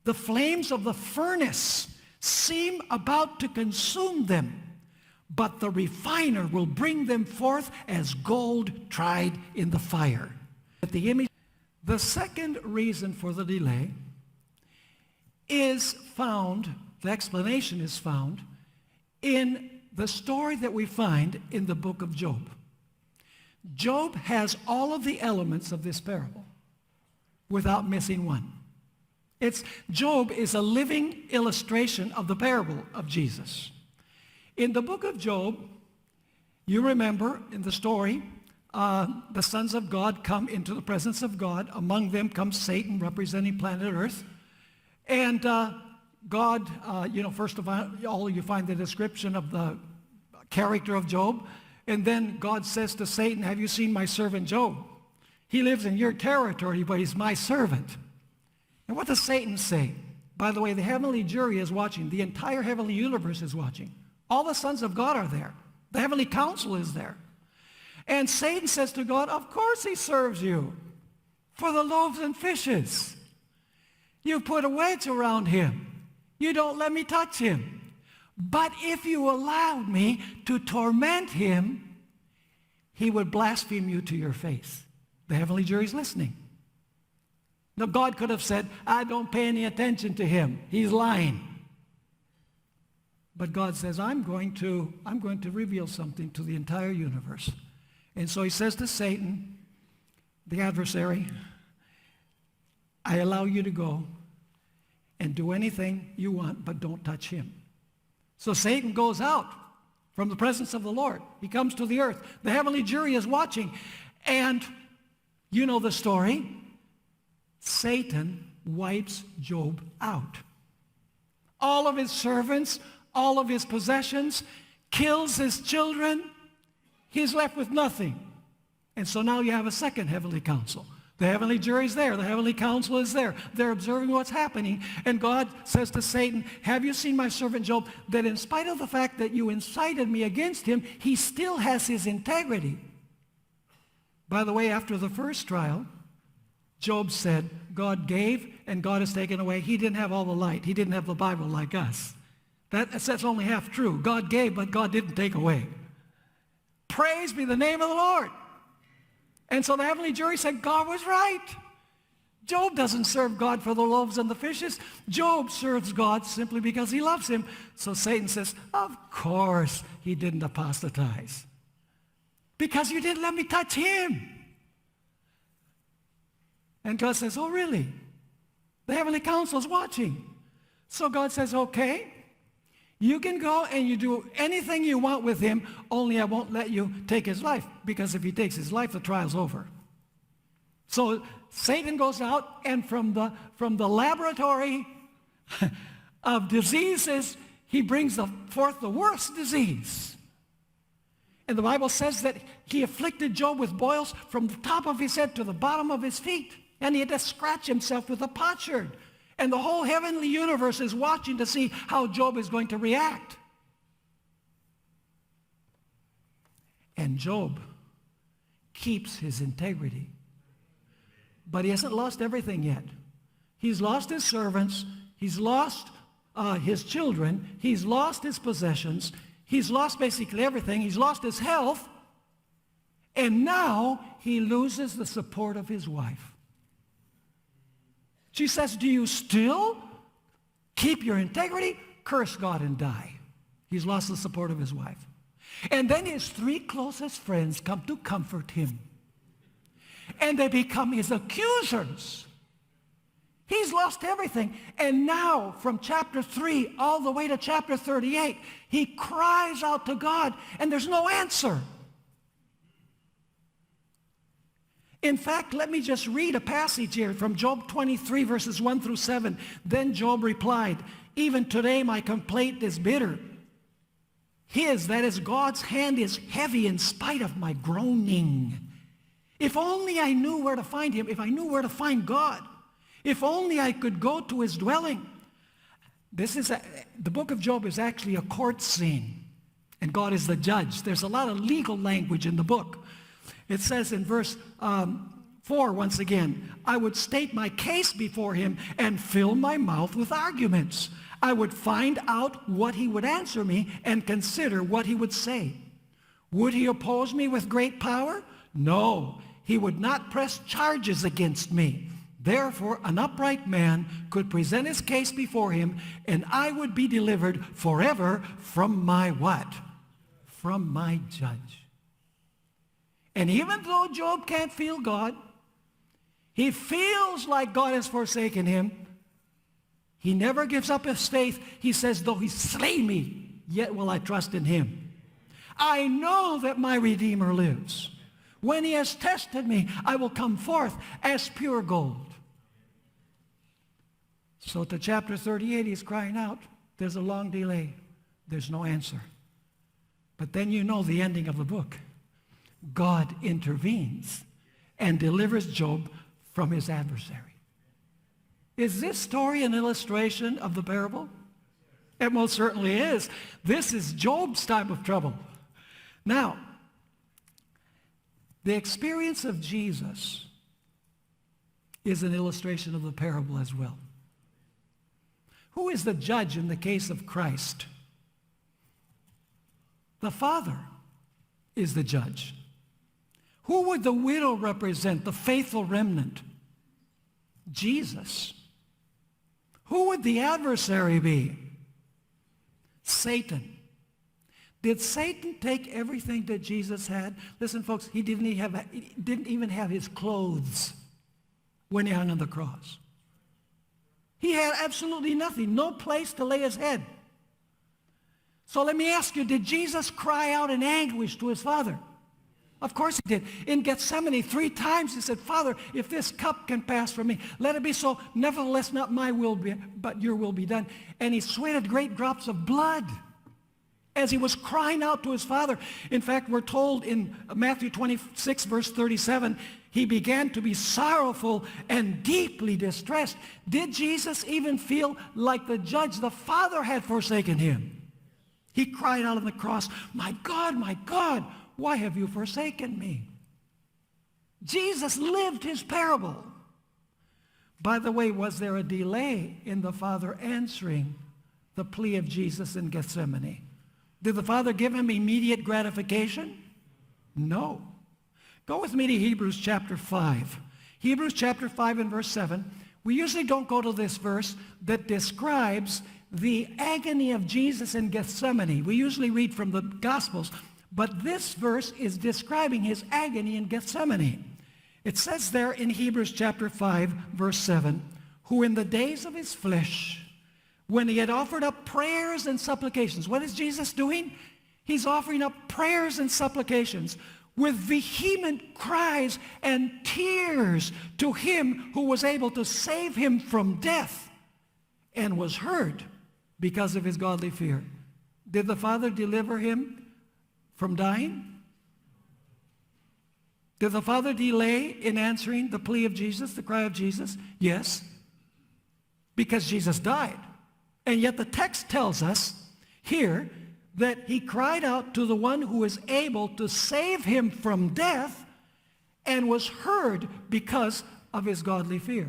The flames of the furnace seem about to consume them, but the refiner will bring them forth as gold tried in the fire. The second reason for the delay is found, the explanation is found, in the story that we find in the book of Job. Job has all of the elements of this parable without missing one. Job is a living illustration of the parable of Jesus. In the book of Job, you remember in the story, the sons of God come into the presence of God. Among them comes Satan, representing planet Earth. And God, first of all, you find the description of the character of Job. And then God says to Satan, have you seen my servant Job? He lives in your territory, but he's my servant. And what does Satan say? By the way, the heavenly jury is watching. The entire heavenly universe is watching. All the sons of God are there. The heavenly council is there. And Satan says to God, of course he serves you for the loaves and fishes. You put a wedge around him. You don't let me touch him. But if you allowed me to torment him, he would blaspheme you to your face. The heavenly jury's listening. Now, God could have said, I don't pay any attention to him. He's lying. But God says, I'm going to reveal something to the entire universe. And so he says to Satan, the adversary, I allow you to go and do anything you want, but don't touch him. So Satan goes out from the presence of the Lord. He comes to the earth. The heavenly jury is watching. And you know the story. Satan wipes Job out. All of his servants, all of his possessions, kills his children. He's left with nothing. And so now you have a second heavenly council. The heavenly jury's there. The heavenly council is there. They're observing what's happening. And God says to Satan, have you seen my servant Job, that in spite of the fact that you incited me against him, he still has his integrity. By the way, after the first trial, Job said, God gave and God has taken away. He didn't have all the light. He didn't have the Bible like us. That's only half true. God gave, but God didn't take away. Praise be the name of the Lord. And so the heavenly jury said, God was right. Job doesn't serve God for the loaves and the fishes. Job serves God simply because he loves him. So Satan says, of course he didn't apostatize. Because you didn't let me touch him. And God says, oh, really? The heavenly council is watching. So God says, okay, you can go and you do anything you want with him, only I won't let you take his life, because if he takes his life, the trial's over. So Satan goes out, and from the laboratory of diseases, he brings forth the worst disease. And the Bible says that he afflicted Job with boils from the top of his head to the bottom of his feet. And he had to scratch himself with a potsherd. And the whole heavenly universe is watching to see how Job is going to react. And Job keeps his integrity. But he hasn't lost everything yet. He's lost his servants. He's lost his children. He's lost his possessions. He's lost basically everything. He's lost his health. And now he loses the support of his wife. She says, do you still keep your integrity? Curse God and die. He's lost the support of his wife. And then his three closest friends come to comfort him. And they become his accusers. He's lost everything. And now, from chapter 3 all the way to chapter 38, he cries out to God, and there's no answer. In fact, let me just read a passage here from Job 23, verses 1 through 7. Then Job replied, even today my complaint is bitter. That is God's hand is heavy in spite of my groaning. If only I knew where to find him, if I knew where to find God, if only I could go to his dwelling. The book of Job is actually a court scene, and God is the judge. There's a lot of legal language in the book. It says in verse 4, once again, I would state my case before him and fill my mouth with arguments. I would find out what he would answer me and consider what he would say. Would he oppose me with great power? No, he would not press charges against me. Therefore, an upright man could present his case before him, and I would be delivered forever from my what? From my judge. And even though Job can't feel God, he feels like God has forsaken him, he never gives up his faith. He says, though he slay me, yet will I trust in him. I know that my Redeemer lives. When he has tested me, I will come forth as pure gold. So to chapter 38, he's crying out. There's a long delay. There's no answer. But then you know the ending of the book. God intervenes and delivers Job from his adversary. Is this story an illustration of the parable? It most certainly is. This is Job's time of trouble. Now, the experience of Jesus is an illustration of the parable as well. Who is the judge in the case of Christ? The Father is the judge. Who would the widow represent, the faithful remnant? Jesus. Who would the adversary be? Satan. Did Satan take everything that Jesus had? Listen, folks, he didn't even have his clothes when he hung on the cross. He had absolutely nothing, no place to lay his head. So let me ask you, did Jesus cry out in anguish to his Father? Of course he did. In Gethsemane, 3 times he said, Father, if this cup can pass from me, let it be so. Nevertheless, not my will be, but your will be done. And he sweated great drops of blood as he was crying out to his Father. In fact, we're told in Matthew 26, verse 37, he began to be sorrowful and deeply distressed. Did Jesus even feel like the judge, the Father, had forsaken him? He cried out on the cross, my God, why have you forsaken me? Jesus lived his parable. By the way, was there a delay in the Father answering the plea of Jesus in Gethsemane? Did the Father give him immediate gratification? No. Go with me to Hebrews chapter 5. Hebrews chapter 5 and verse 7. We usually don't go to this verse that describes the agony of Jesus in Gethsemane. We usually read from the Gospels. But this verse is describing his agony in Gethsemane. It says there in Hebrews chapter 5, verse 7, who in the days of his flesh, when he had offered up prayers and supplications. What is Jesus doing? He's offering up prayers and supplications with vehement cries and tears to him who was able to save him from death and was heard because of his godly fear. Did the Father deliver him from dying? Did the Father delay in answering the plea of Jesus, the cry of Jesus? Yes, because Jesus died. And yet the text tells us here that he cried out to the one who is able to save him from death and was heard because of his godly fear.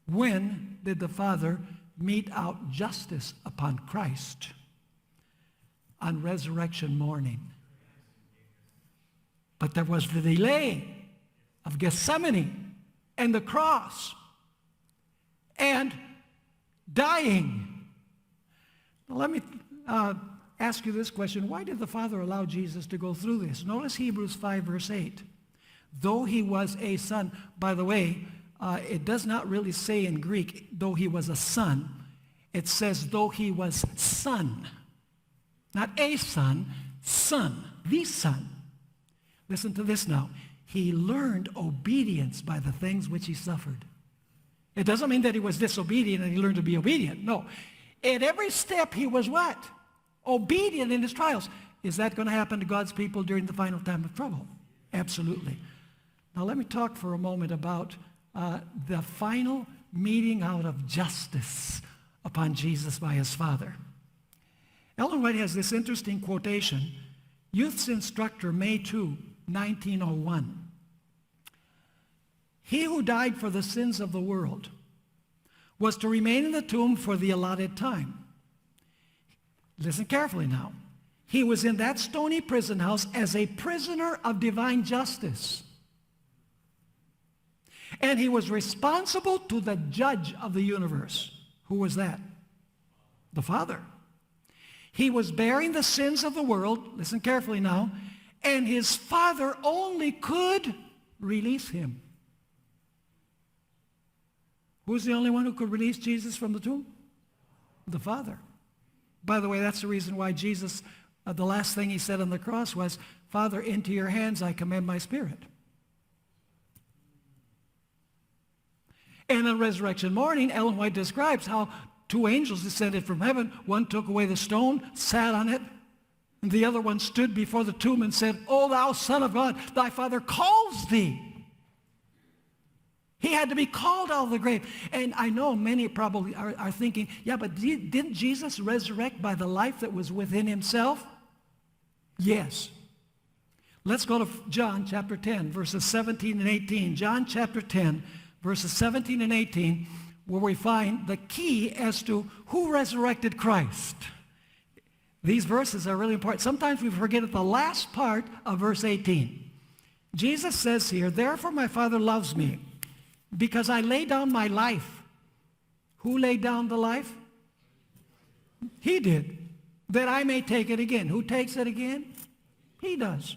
When did the Father mete out justice upon Christ? On resurrection morning. But there was the delay of Gethsemane and the cross and dying. Now let me ask you this question. Why did the Father allow Jesus to go through this? Notice Hebrews 5 verse 8. Though he was a son, by the way, it does not really say in Greek, though he was a son. It says, though he was son. Not a son, son, the Son. Listen to this now. He learned obedience by the things which he suffered. It doesn't mean that he was disobedient and he learned to be obedient. No. At every step he was what? Obedient in his trials. Is that going to happen to God's people during the final time of trouble? Absolutely. Now let me talk for a moment about the final meting out of justice upon Jesus by his Father. Ellen White has this interesting quotation, Youth's Instructor, May 2, 1901. He who died for the sins of the world was to remain in the tomb for the allotted time. Listen carefully now. He was in that stony prison house as a prisoner of divine justice. And he was responsible to the judge of the universe. Who was that? The Father. He was bearing the sins of the world, listen carefully now, and his Father only could release him. Who's the only one who could release Jesus from the tomb? The Father. By the way, that's the reason why Jesus, the last thing he said on the cross was, Father, into your hands I commend my spirit. And on resurrection morning, Ellen White describes how two angels descended from heaven. One took away the stone, sat on it, and the other one stood before the tomb and said, O thou Son of God, thy Father calls thee. He had to be called out of the grave. And I know many probably are thinking, yeah, but didn't Jesus resurrect by the life that was within himself? Yes. Let's go to John chapter 10, verses 17 and 18. John chapter 10, verses 17 and 18, where we find the key as to who resurrected Christ. These verses are really important. Sometimes we forget at the last part of verse 18. Jesus says here, therefore my Father loves me, because I lay down my life. Who laid down the life? He did, that I may take it again. Who takes it again? He does.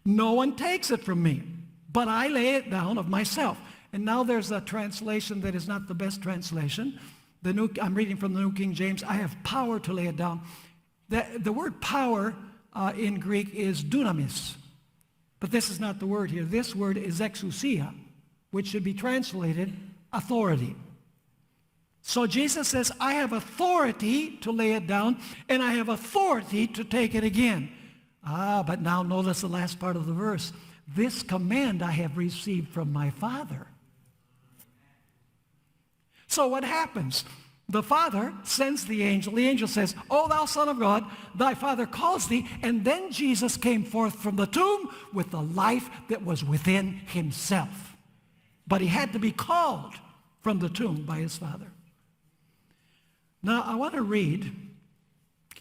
No one takes it from me, but I lay it down of myself. And now there's a translation that is not the best translation. I'm reading from the New King James. I have power to lay it down. The word power in Greek is dunamis. But this is not the word here. This word is exousia, which should be translated authority. So Jesus says, I have authority to lay it down, and I have authority to take it again. But now notice the last part of the verse. This command I have received from my Father. So what happens? The Father sends the angel. The angel says, O thou Son of God, thy Father calls thee. And then Jesus came forth from the tomb with the life that was within himself. But he had to be called from the tomb by his Father. Now, I want to read,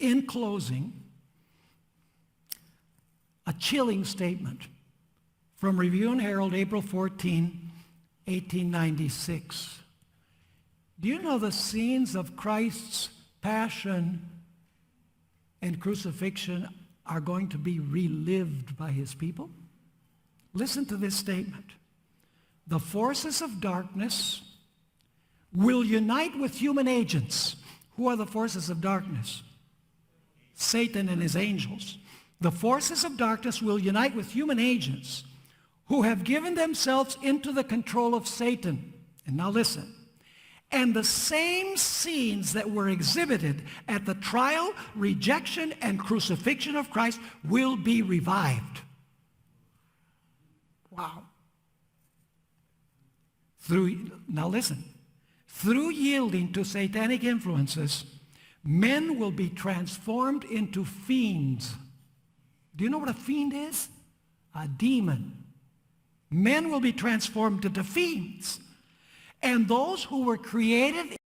in closing, a chilling statement from Review and Herald, April 14, 1896. Do you know the scenes of Christ's passion and crucifixion are going to be relived by his people? Listen to this statement. The forces of darkness will unite with human agents. Who are the forces of darkness? Satan and his angels. The forces of darkness will unite with human agents who have given themselves into the control of Satan. And now listen. And the same scenes that were exhibited at the trial, rejection, and crucifixion of Christ will be revived. Wow. Now listen. Through yielding to satanic influences, men will be transformed into fiends. Do you know what a fiend is? A demon. Men will be transformed into fiends. And those who were created,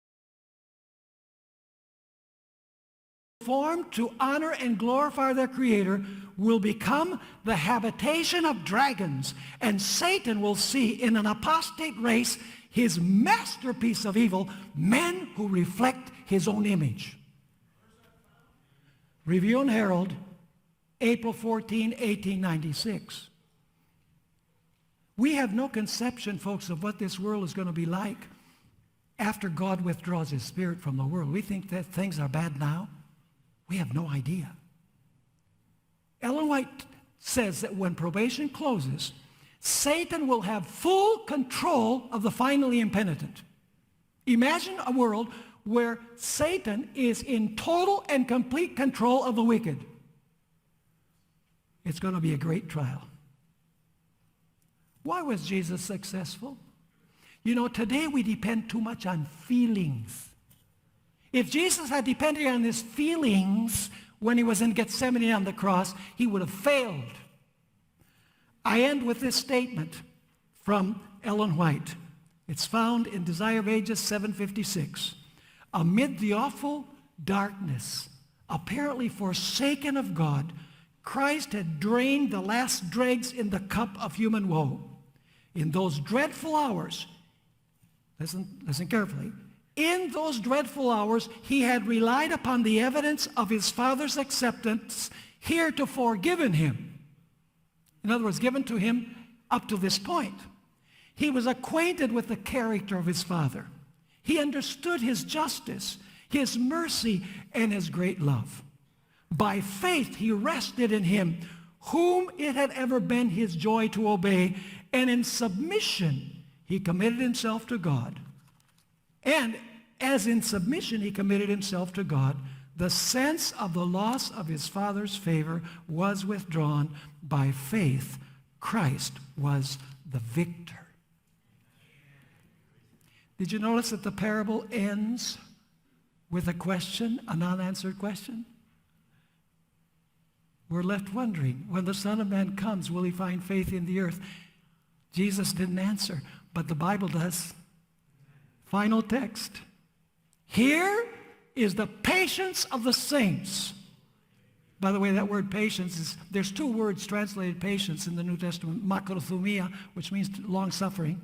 formed to honor and glorify their Creator, will become the habitation of dragons. And Satan will see in an apostate race his masterpiece of evil, men who reflect his own image. Review and Herald, April 14, 1896. We have no conception, folks, of what this world is going to be like after God withdraws his Spirit from the world. We think that things are bad now. We have no idea. Ellen White says that when probation closes, Satan will have full control of the finally impenitent. Imagine a world where Satan is in total and complete control of the wicked. It's going to be a great trial. Why was Jesus successful? You know, today we depend too much on feelings. If Jesus had depended on his feelings when he was in Gethsemane on the cross, he would have failed. I end with this statement from Ellen White. It's found in Desire of Ages 756. Amid the awful darkness, apparently forsaken of God, Christ had drained the last dregs in the cup of human woe. In those dreadful hours, listen carefully, in those dreadful hours, he had relied upon the evidence of his Father's acceptance heretofore given him. In other words, given to him up to this point. He was acquainted with the character of his Father. He understood his justice, his mercy, and his great love. By faith, he rested in him, whom it had ever been his joy to obey, and in submission, he committed himself to God. And as in submission he committed himself to God, the sense of the loss of his Father's favor was withdrawn. By faith, Christ was the victor. Did you notice that the parable ends with a question, an unanswered question? We're left wondering, when the Son of Man comes, will he find faith in the earth? Jesus didn't answer, but the Bible does. Final text. Here is the patience of the saints. By the way, that word patience there's two words translated patience in the New Testament, makrothumia, which means long-suffering.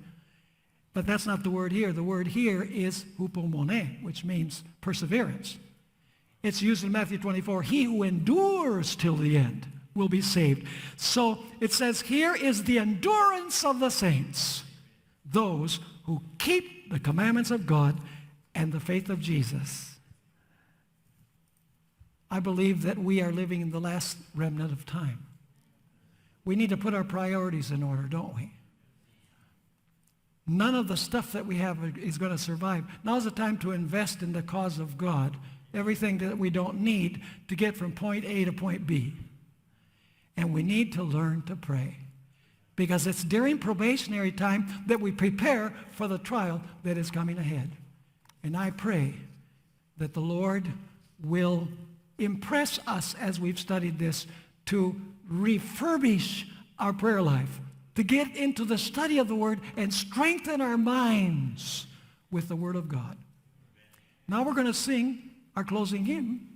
But that's not the word here. The word here is hupomone, which means perseverance. It's used in Matthew 24. He who endures till the end will be saved. So it says here is the endurance of the saints, those who keep the commandments of God and the faith of Jesus. I believe that we are living in the last remnant of time. We need to put our priorities in order, don't we? None of the stuff that we have is going to survive. Now's the time to invest in the cause of God, everything that we don't need to get from point A to point B. And we need to learn to pray, because it's during probationary time that we prepare for the trial that is coming ahead. And I pray that the Lord will impress us as we've studied this to refurbish our prayer life, to get into the study of the Word and strengthen our minds with the Word of God. Now we're going to sing our closing hymn.